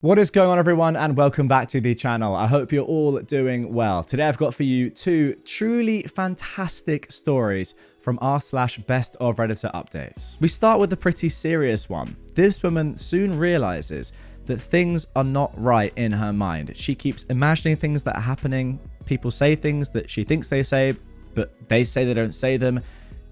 What is going on, everyone, and welcome back to the channel. I hope you're all doing well. Today I've got for you two truly fantastic stories from r/best of Redditor updates. We start with a pretty serious one. This woman soon realizes that things are not right in her mind. She keeps imagining things that are happening. People say things that she thinks they say, but they say they don't say them.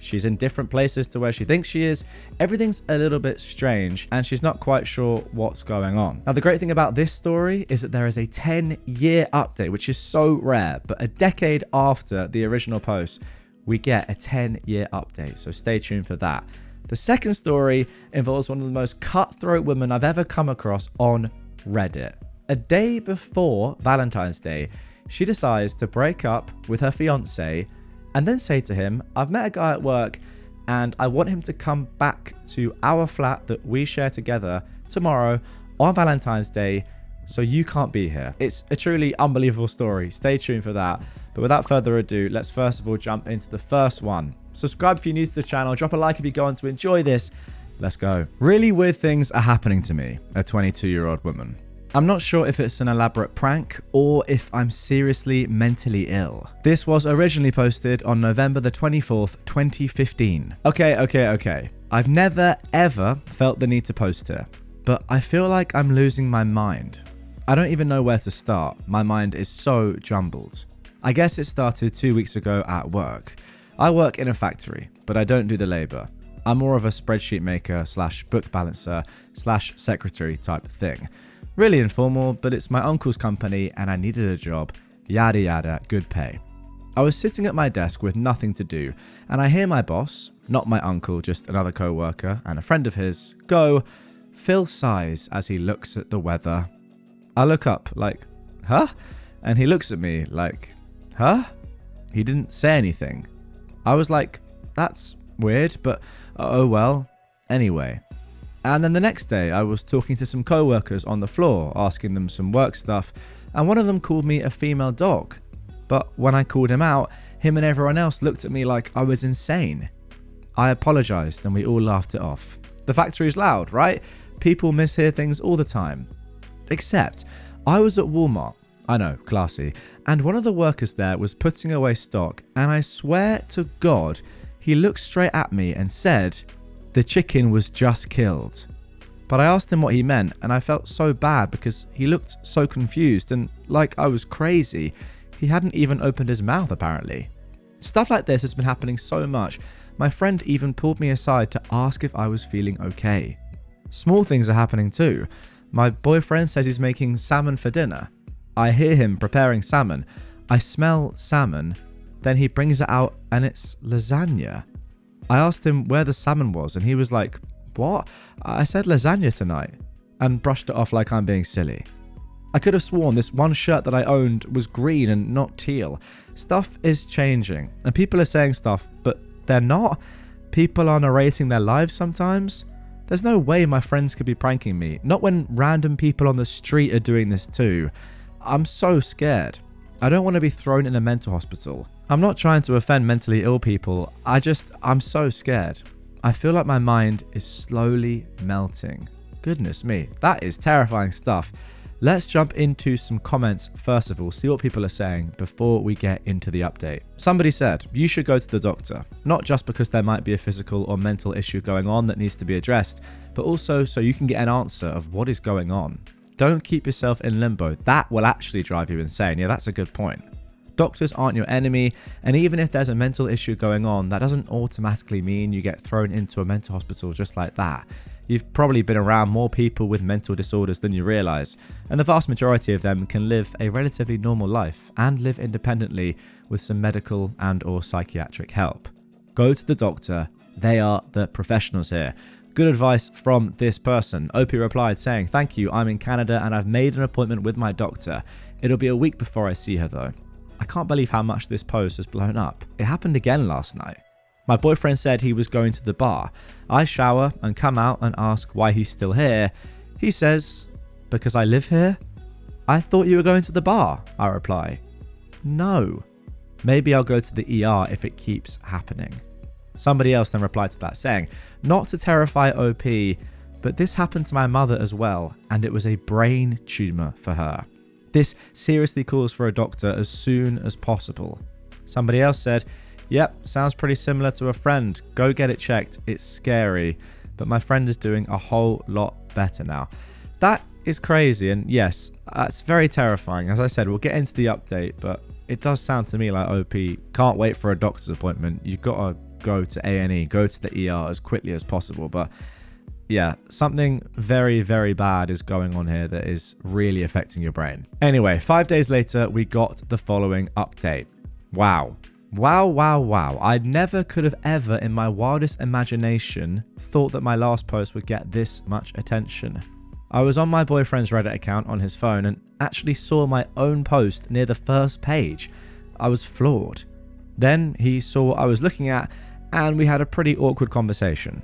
She's in different places to where she thinks she is. Everything's a little bit strange and she's not quite sure what's going on. Now, the great thing about this story is that there is a 10-year update, which is so rare, but a decade after the original post, we get a 10-year update. So stay tuned for that. The second story involves one of the most cutthroat women I've ever come across on Reddit. A day before Valentine's Day, she decides to break up with her fiance and then say to him, "I've met a guy at work and I want him to come back to our flat that we share together tomorrow on Valentine's Day, so you can't be here." It's a truly unbelievable story. Stay tuned for that. But without further ado, let's first of all jump into the first one. Subscribe if you're new to the channel. Drop a like if you go on to enjoy this. Let's go. Really weird things are happening to me, a 22-year-old woman. I'm not sure if it's an elaborate prank or if I'm seriously mentally ill. This was originally posted on November the 24th, 2015. Okay. I've never ever felt the need to post here, but I feel like I'm losing my mind. I don't even know where to start. My mind is so jumbled. I guess it started 2 weeks ago at work. I work in a factory, but I don't do the labor. I'm more of a spreadsheet maker / book balancer / secretary type thing. Really informal, but it's my uncle's company and I needed a job, yada yada, good pay. I was sitting at my desk with nothing to do and I hear my boss, not my uncle, just another co-worker and a friend of his, go, "Phil sighs as he looks at the weather." I look up like, "Huh?" And he looks at me like, "Huh?" He didn't say anything. I was like, "That's weird, but oh well." Anyway. And then the next day, I was talking to some co-workers on the floor, asking them some work stuff, and one of them called me a female dog. But when I called him out, him and everyone else looked at me like I was insane. I apologized and we all laughed it off. The factory's loud, right? People mishear things all the time. Except, I was at Walmart, I know, classy, and one of the workers there was putting away stock, and I swear to God, he looked straight at me and said, "The chicken was just killed." But I asked him what he meant and I felt so bad because he looked so confused and like I was crazy. He hadn't even opened his mouth apparently. Stuff like this has been happening so much. My friend even pulled me aside to ask if I was feeling okay. Small things are happening too. My boyfriend says he's making salmon for dinner. I hear him preparing salmon. I smell salmon. Then he brings it out and it's lasagna. I asked him where the salmon was and he was like, "What? I said lasagna tonight," and brushed it off like I'm being silly. I could have sworn this one shirt that I owned was green and not teal. Stuff is changing and people are saying stuff, but they're not. People are narrating their lives sometimes. There's no way my friends could be pranking me, not when random people on the street are doing this too. I'm so scared. I don't want to be thrown in a mental hospital. I'm not trying to offend mentally ill people, I'm so scared. I feel like my mind is slowly melting. Goodness me, that is terrifying stuff. Let's jump into some comments first of all, see what people are saying before we get into the update. Somebody said, "You should go to the doctor, not just because there might be a physical or mental issue going on that needs to be addressed, but also so you can get an answer of what is going on. Don't keep yourself in limbo. That will actually drive you insane." Yeah, that's a good point. Doctors aren't your enemy, and even if there's a mental issue going on, that doesn't automatically mean you get thrown into a mental hospital just like that. You've probably been around more people with mental disorders than you realize, and the vast majority of them can live a relatively normal life and live independently with some medical and or psychiatric help. Go to the doctor. They are the professionals here. Good advice from this person. OP replied saying, "Thank you, I'm in Canada and I've made an appointment with my doctor. It'll be a week before I see her though." I can't believe how much this post has blown up. It happened again last night. My boyfriend said he was going to the bar. I shower and come out and ask why he's still here. He says, "Because I live here." "I thought you were going to the bar," I reply. "No. Maybe I'll go to the ER if it keeps happening." Somebody else then replied to that saying, "Not to terrify OP, But this happened to my mother as well, and it was a brain tumor for her. This seriously calls for a doctor as soon as possible. Somebody else said, yep, sounds pretty similar to a friend. Go get it checked. It's scary. But my friend is doing a whole lot better now. That is crazy. And yes, that's very terrifying. As I said, we'll get into the update, but it does sound to me like OP can't wait for a doctor's appointment. You've got to go to A&E, go to the ER as quickly as possible. But yeah, something very, very bad is going on here that is really affecting your brain. Anyway, 5 days later, we got the following update. Wow. Wow. I never could have ever in my wildest imagination thought that my last post would get this much attention. I was on my boyfriend's Reddit account on his phone and actually saw my own post near the first page. I was floored. Then he saw what I was looking at and we had a pretty awkward conversation.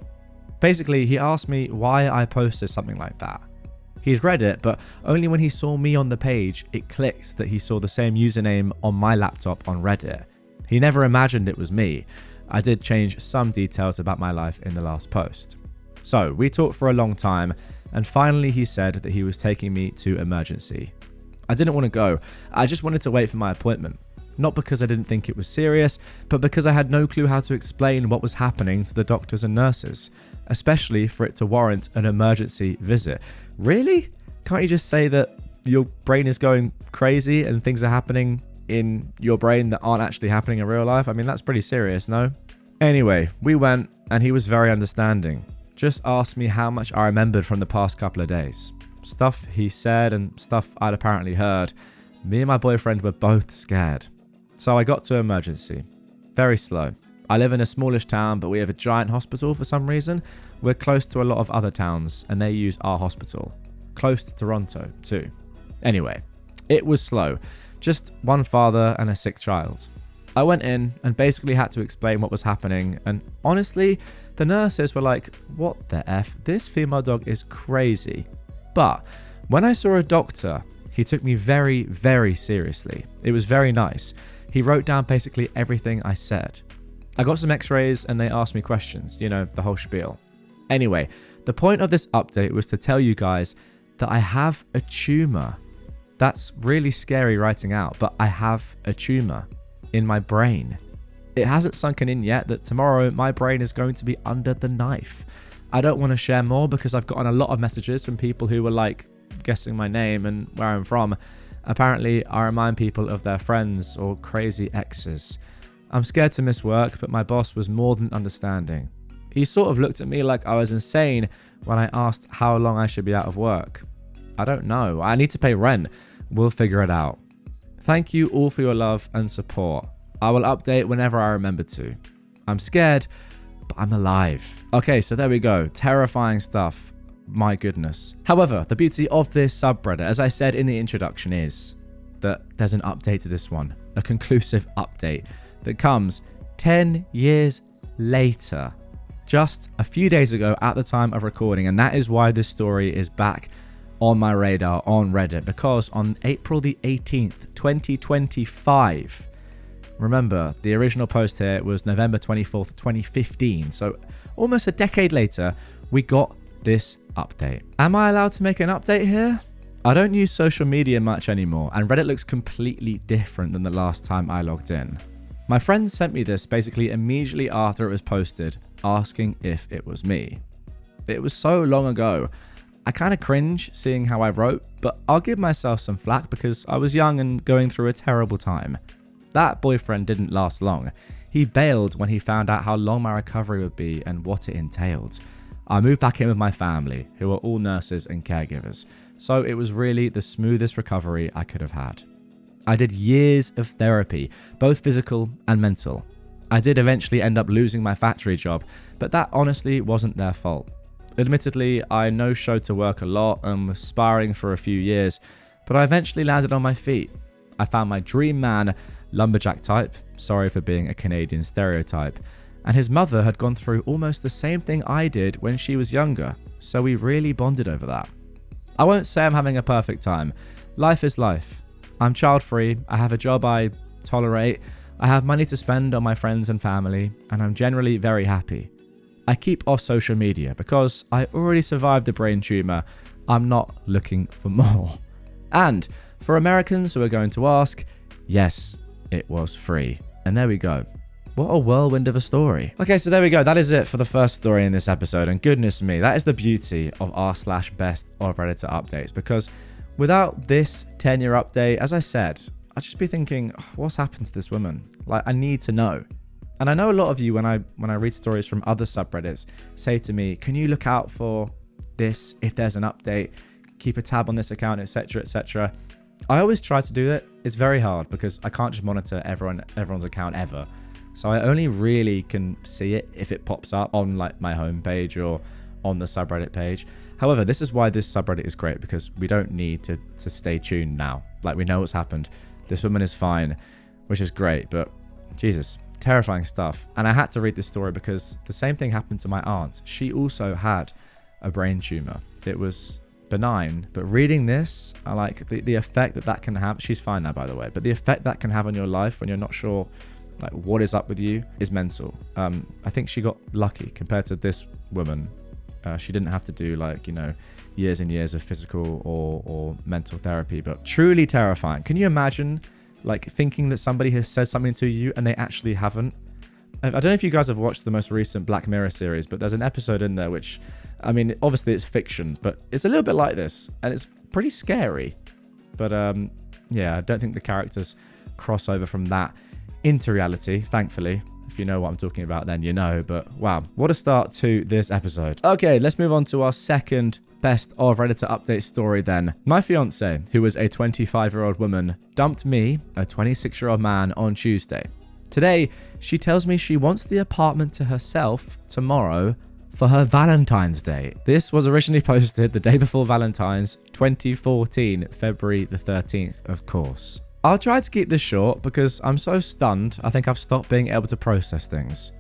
Basically, he asked me why I posted something like that. He'd read it, but only when he saw me on the page, it clicked that he saw the same username on my laptop on Reddit. He never imagined it was me. I did change some details about my life in the last post. So we talked for a long time, and finally he said that he was taking me to emergency. I didn't want to go. I just wanted to wait for my appointment. Not because I didn't think it was serious, but because I had no clue how to explain what was happening to the doctors and nurses, especially for it to warrant an emergency visit. Really? Can't you just say that your brain is going crazy and things are happening in your brain that aren't actually happening in real life? I mean, that's pretty serious, no? Anyway, we went and he was very understanding. Just asked me how much I remembered from the past couple of days. Stuff he said and stuff I'd apparently heard. Me and my boyfriend were both scared. So I got to emergency. Very slow. I live in a smallish town, but we have a giant hospital for some reason. We're close to a lot of other towns, and they use our hospital. Close to Toronto, too. Anyway, it was slow. Just one father and a sick child. I went in and basically had to explain what was happening, and honestly, the nurses were like, what the F? This female dog is crazy. But when I saw a doctor, he took me very, very seriously. It was very nice. He wrote down basically everything I said. I got some x-rays and they asked me questions, you know, the whole spiel. Anyway, the point of this update was to tell you guys that I have a tumor. That's really scary writing out, but I have a tumor in my brain. It hasn't sunken in yet that tomorrow my brain is going to be under the knife. I don't want to share more because I've gotten a lot of messages from people who were like guessing my name and where I'm from. Apparently, I remind people of their friends or crazy exes. I'm scared to miss work, but my boss was more than understanding. He sort of looked at me like I was insane when I asked how long I should be out of work. I don't know. I need to pay rent. We'll figure it out. Thank you all for your love and support. I will update whenever I remember to. I'm scared, but I'm alive. Okay, so there we go. Terrifying stuff. My goodness. However, the beauty of this subreddit, as I said in the introduction, is that there's an update to this one. A conclusive update that comes 10 years later. Just a few days ago at the time of recording, and that is why this story is back on my radar on Reddit, because on April the 18th, 2025, remember the original post here was November 24th, 2015, so almost a decade later, we got this update. Am I allowed to make an update here? I don't use social media much anymore, and Reddit looks completely different than the last time I logged in. My friend sent me this basically immediately after it was posted, asking if it was me. It was so long ago. I kind of cringe seeing how I wrote, but I'll give myself some flack because I was young and going through a terrible time. That boyfriend didn't last long. He bailed when he found out how long my recovery would be and what it entailed. I moved back in with my family, who are all nurses and caregivers, so it was really the smoothest recovery I could have had. I did years of therapy, both physical and mental. I did eventually end up losing my factory job, but that honestly wasn't their fault. Admittedly, I no-showed to work a lot and was sparring for a few years, but I eventually landed on my feet. I found my dream man, lumberjack type, sorry for being a Canadian stereotype, and his mother had gone through almost the same thing I did when she was younger, so we really bonded over that. I won't say I'm having a perfect time. Life is life. I'm child-free, I have a job I tolerate, I have money to spend on my friends and family, and I'm generally very happy. I keep off social media because I already survived a brain tumor. I'm not looking for more. And for Americans who are going to ask, yes, it was free. And there we go. What a whirlwind of a story. Okay, so there we go. That is it for the first story in this episode. And goodness me, that is the beauty of r/best of Redditor updates. Because without this 10-year update, as I said, I'd just be thinking, oh, what's happened to this woman? Like, I need to know. And I know a lot of you, when I read stories from other subreddits, say to me, can you look out for this if there's an update? Keep a tab on this account, etc., etc. I always try to do it. It's very hard because I can't just monitor everyone's account ever. So I only really can see it if it pops up on like my homepage or on the subreddit page. However, this is why this subreddit is great, because we don't need to stay tuned now. Like, we know what's happened. This woman is fine, which is great, but Jesus, terrifying stuff. And I had to read this story because the same thing happened to my aunt. She also had a brain tumor. It was benign, but reading this, I like the effect that can have. She's fine now, by the way, but the effect that can have on your life when you're not sure like what is up with you is mental. I think she got lucky compared to this woman. She didn't have to do like, years and years of physical or mental therapy, but truly terrifying. Can you imagine like thinking that somebody has said something to you and they actually haven't? I don't know if you guys have watched the most recent Black Mirror series, but there's an episode in there which, I mean, obviously it's fiction, but it's a little bit like this and it's pretty scary. But yeah, I don't think the characters cross over from that into reality, thankfully. If you know what I'm talking about, then you know. But wow, what a start to this episode. Okay, let's move on to our second best of Redditor update story then. My fiance, who was a 25-year-old woman, dumped me, a 26-year-old man, on Tuesday. Today, she tells me she wants the apartment to herself tomorrow for her Valentine's Day. This was originally posted the day before Valentine's, 2014, February the 13th, of course. I'll try to keep this short because I'm so stunned, I think I've stopped being able to process things.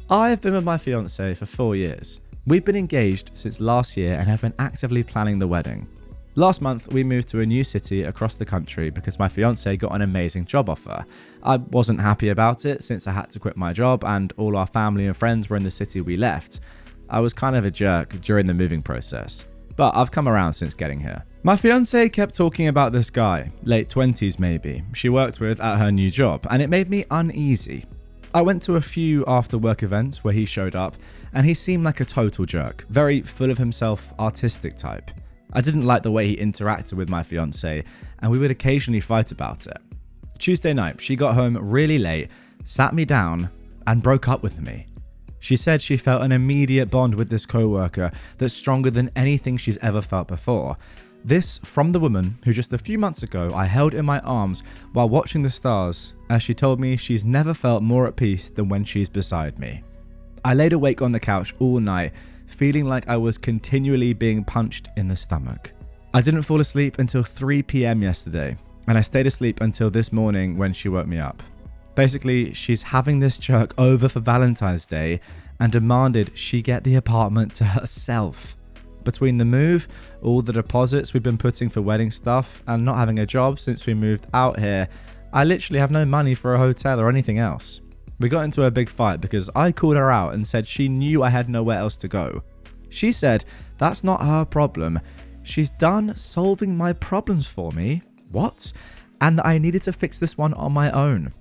I've been with my fiance for 4 years. We've been engaged since last year and have been actively planning the wedding. Last month, we moved to a new city across the country because my fiance got an amazing job offer. I wasn't happy about it since I had to quit my job and all our family and friends were in the city we left. I was kind of a jerk during the moving process, but I've come around since getting here. My fiance kept talking about this guy, late 20s maybe, she worked with at her new job, and it made me uneasy. I went to a few after work events where he showed up, and he seemed like a total jerk, very full of himself, artistic type. I didn't like the way he interacted with my fiance, and we would occasionally fight about it. Tuesday night, she got home really late, sat me down, and broke up with me. She said she felt an immediate bond with this co-worker that's stronger than anything she's ever felt before. This from the woman who just a few months ago I held in my arms while watching the stars, as she told me she's never felt more at peace than when she's beside me. I laid awake on the couch all night, feeling like I was continually being punched in the stomach. I didn't fall asleep until 3 p.m. yesterday, and I stayed asleep until this morning when she woke me up. Basically, she's having this jerk over for Valentine's Day and demanded she get the apartment to herself. Between the move, all the deposits we've been putting for wedding stuff, and not having a job since we moved out here, I literally have no money for a hotel or anything else. We got into a big fight because I called her out and said she knew I had nowhere else to go. She said that's not her problem. She's done solving my problems for me. What? And that I needed to fix this one on my own.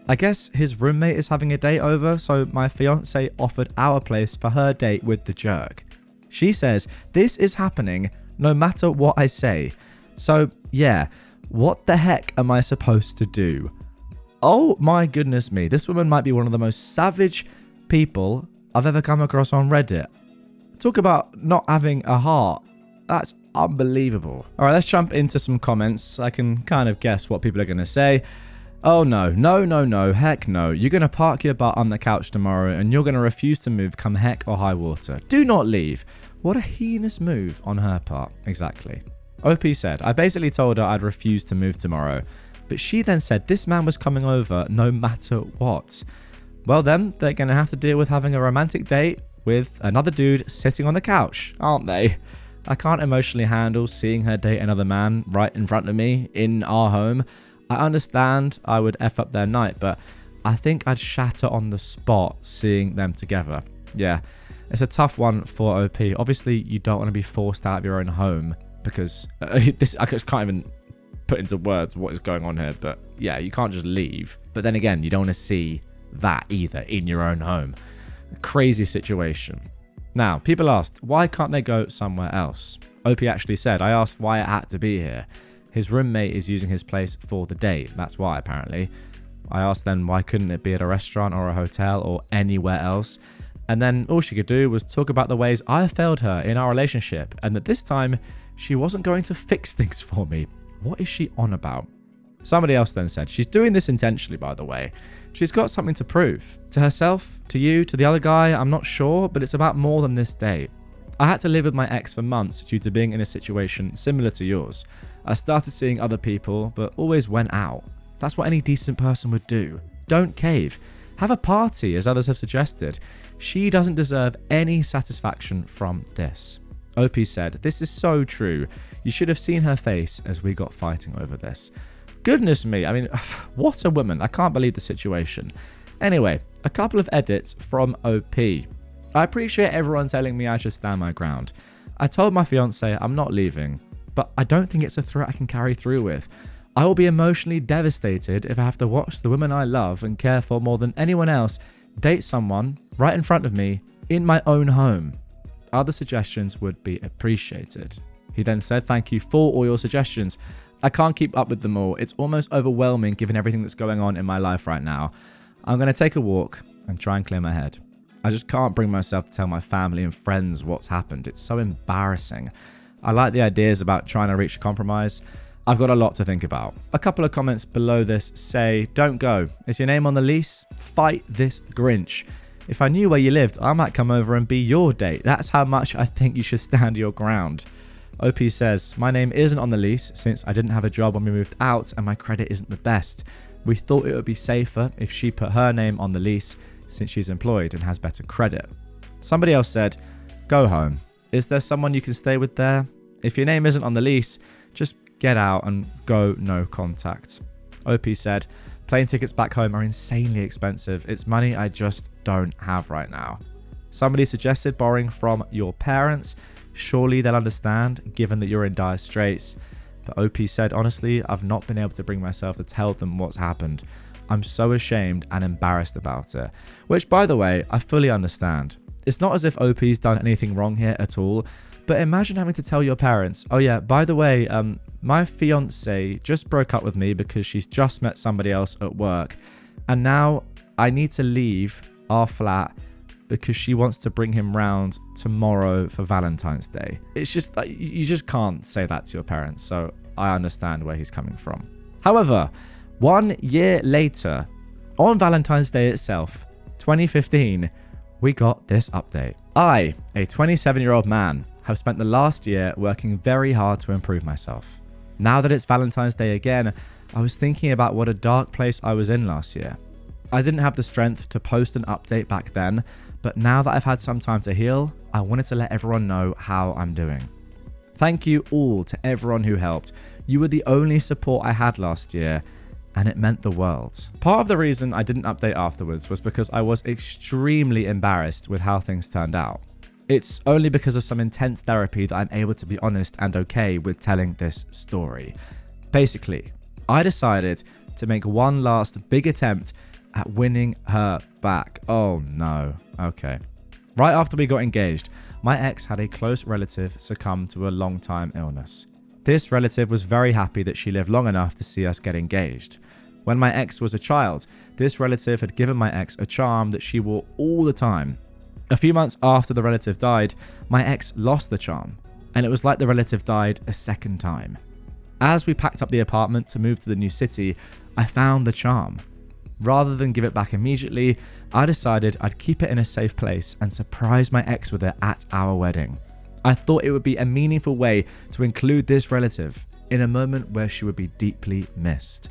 I guess his roommate is having a date over, so my fiance offered our place for her date with the jerk. She says this is happening no matter what I say. So yeah, what the heck am I supposed to do? Oh my goodness me, this woman might be one of the most savage people I've ever come across on Reddit. Talk about not having a heart. That's unbelievable. Alright, let's jump into some comments. I can kind of guess what people are going to say. Oh no, heck no. You're going to park your butt on the couch tomorrow and you're going to refuse to move come heck or high water. Do not leave. What a heinous move on her part. Exactly. OP said, I basically told her I'd refuse to move tomorrow, but she then said this man was coming over no matter what. Well then, they're going to have to deal with having a romantic date with another dude sitting on the couch, aren't they? I can't emotionally handle seeing her date another man right in front of me in our home. I understand I would F up their night, but I think I'd shatter on the spot seeing them together. Yeah, It's a tough one for OP. Obviously, you don't want to be forced out of your own home because I just can't even put into words what is going on here. But yeah, you can't just leave. But then again, you don't want to see that either in your own home. Crazy situation. Now, people asked, why can't they go somewhere else? OP actually said, I asked why it had to be here. His roommate is using his place for the day. That's why, apparently. I asked then, why couldn't it be at a restaurant or a hotel or anywhere else? And then all she could do was talk about the ways I failed her in our relationship and that this time she wasn't going to fix things for me. What is she on about? Somebody else then said, she's doing this intentionally, by the way. She's got something to prove. To herself, to you, to the other guy, I'm not sure, but it's about more than this date. I had to live with my ex for months due to being in a situation similar to yours. I started seeing other people, but always went out. That's what any decent person would do. Don't cave. Have a party, as others have suggested. She doesn't deserve any satisfaction from this. OP said, this is so true. You should have seen her face as we got fighting over this. Goodness me, I mean, what a woman. I can't believe the situation. Anyway, a couple of edits from OP. I appreciate everyone telling me I should stand my ground. I told my fiance I'm not leaving, but I don't think it's a threat I can carry through with. I will be emotionally devastated if I have to watch the women I love and care for more than anyone else date someone right in front of me in my own home. Other suggestions would be appreciated. He then said, thank you for all your suggestions. I can't keep up with them all. It's almost overwhelming given everything that's going on in my life right now. I'm going to take a walk and try and clear my head. I just can't bring myself to tell my family and friends what's happened. It's so embarrassing. I like the ideas about trying to reach a compromise. I've got a lot to think about. A couple of comments below this say, don't go. Is your name on the lease? Fight this Grinch. If I knew where you lived, I might come over and be your date. That's how much I think you should stand your ground. OP says, my name isn't on the lease since I didn't have a job when we moved out and my credit isn't the best. We thought it would be safer if she put her name on the lease since she's employed and has better credit. Somebody else said, go home. Is there someone you can stay with there? If your name isn't on the lease, just get out and go no contact. OP said, plane tickets back home are insanely expensive. It's money I just don't have right now. Somebody suggested borrowing from your parents. Surely they'll understand, given that you're in dire straits. But OP said, honestly, I've not been able to bring myself to tell them what's happened. I'm so ashamed and embarrassed about it. Which, by the way, I fully understand. It's not as if OP's done anything wrong here at all. But imagine having to tell your parents, oh yeah, by the way, my fiance just broke up with me because she's just met somebody else at work. And now I need to leave our flat because she wants to bring him round tomorrow for Valentine's Day. It's just like, you just can't say that to your parents. So I understand where he's coming from. However, 1 year later, on Valentine's Day itself, 2015, we got this update. I, a 27-year-old man, have spent the last year working very hard to improve myself. Now that it's Valentine's Day again, I was thinking about what a dark place I was in last year. I didn't have the strength to post an update back then, but now that I've had some time to heal, I wanted to let everyone know how I'm doing. Thank you all to everyone who helped. You were the only support I had last year, and it meant the world. Part of the reason I didn't update afterwards was because I was extremely embarrassed with how things turned out. It's only because of some intense therapy that I'm able to be honest and okay with telling this story. Basically, I decided to make one last big attempt at winning her back. Oh no. Okay. Right after we got engaged, my ex had a close relative succumb to a long-time illness. This relative was very happy that she lived long enough to see us get engaged. When my ex was a child, this relative had given my ex a charm that she wore all the time. A few months after the relative died, my ex lost the charm, and it was like the relative died a second time. As we packed up the apartment to move to the new city, I found the charm. Rather than give it back immediately, I decided I'd keep it in a safe place and surprise my ex with it at our wedding. I thought it would be a meaningful way to include this relative in a moment where she would be deeply missed.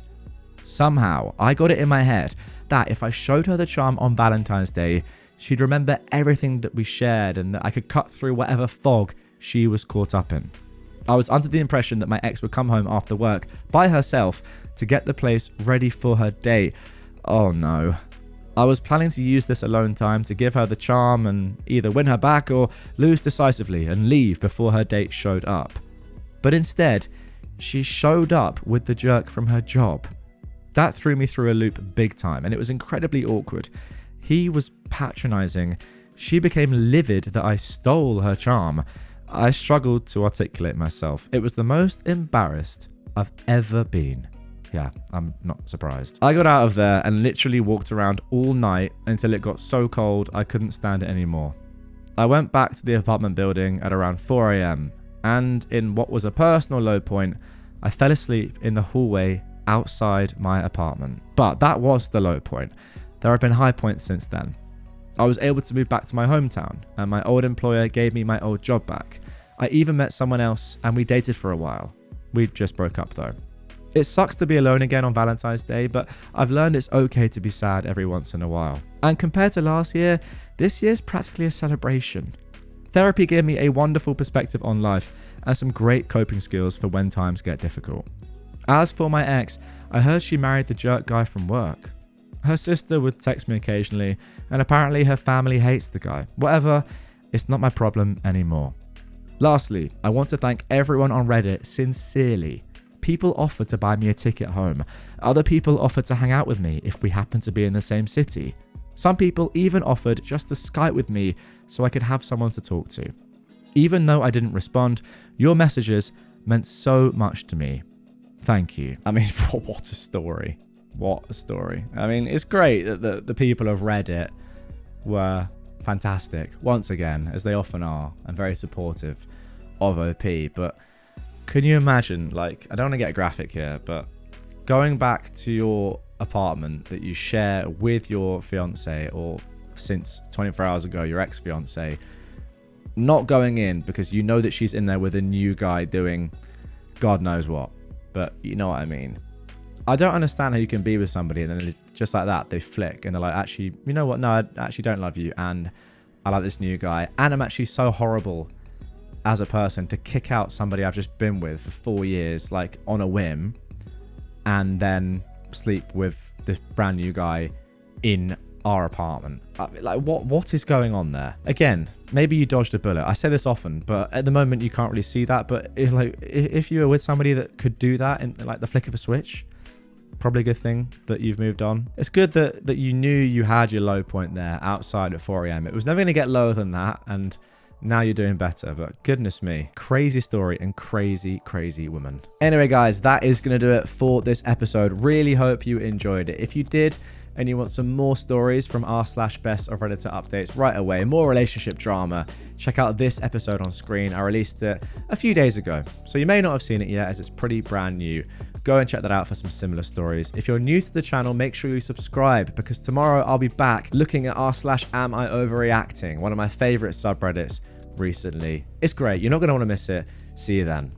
Somehow, I got it in my head that if I showed her the charm on Valentine's Day, she'd remember everything that we shared and that I could cut through whatever fog she was caught up in. I was under the impression that my ex would come home after work by herself to get the place ready for her date. Oh no. I was planning to use this alone time to give her the charm and either win her back or lose decisively and leave before her date showed up. But instead, she showed up with the jerk from her job. That threw me through a loop big time, and it was incredibly awkward. He was patronizing. She became livid that I stole her charm. I struggled to articulate myself. It was the most embarrassed I've ever been. Yeah, I'm not surprised. I got out of there and literally walked around all night until it got so cold I couldn't stand it anymore. I went back to the apartment building at around 4 a.m. and in what was a personal low point, I fell asleep in the hallway outside my apartment. But that was the low point. There have been high points since then. I was able to move back to my hometown and my old employer gave me my old job back. I even met someone else and we dated for a while. We just broke up though. It sucks to be alone again on Valentine's Day, but I've learned it's okay to be sad every once in a while. And compared to last year, this year's practically a celebration. Therapy gave me a wonderful perspective on life and some great coping skills for when times get difficult. As for my ex, I heard she married the jerk guy from work. Her sister would text me occasionally, and apparently her family hates the guy. Whatever, it's not my problem anymore. Lastly, I want to thank everyone on Reddit sincerely. People offered to buy me a ticket home. Other people offered to hang out with me if we happened to be in the same city. Some people even offered just to Skype with me so I could have someone to talk to. Even though I didn't respond, your messages meant so much to me. Thank you. I mean, what a story. What a story. I mean, it's great that the people of Reddit were fantastic, once again, as they often are, and very supportive of OP, but can you imagine, like, I don't want to get graphic here, but going back to your apartment that you share with your fiance, or since 24 hours ago, your ex-fiance, not going in because you know that she's in there with a new guy doing God knows what, but you know what I mean. I don't understand how you can be with somebody and then just like that, they flick and they're like, actually, you know what? No, I actually don't love you. And I like this new guy. And I'm actually so horrible as a person to kick out somebody I've just been with for 4 years, like on a whim, and then sleep with this brand new guy in our apartment. Like, what is going on there? Again, maybe you dodged a bullet. I say this often, but at the moment you can't really see that. But if you were with somebody that could do that in like the flick of a switch, probably a good thing that you've moved on. It's good that you knew you had your low point there outside at 4 a.m. It was never going to get lower than that, and now you're doing better. But goodness me, crazy story and crazy, crazy woman. Anyway, guys, that is going to do it for this episode. Really hope you enjoyed it. If you did, and you want some more stories from r/best of Redditor updates right away, more relationship drama, check out this episode on screen. I released it a few days ago, so you may not have seen it yet as it's pretty brand new. Go and check that out for some similar stories. If you're new to the channel, make sure you subscribe, because tomorrow I'll be back looking at r/amiOverreacting, one of my favorite subreddits recently. It's great. You're not going to want to miss it. See you then.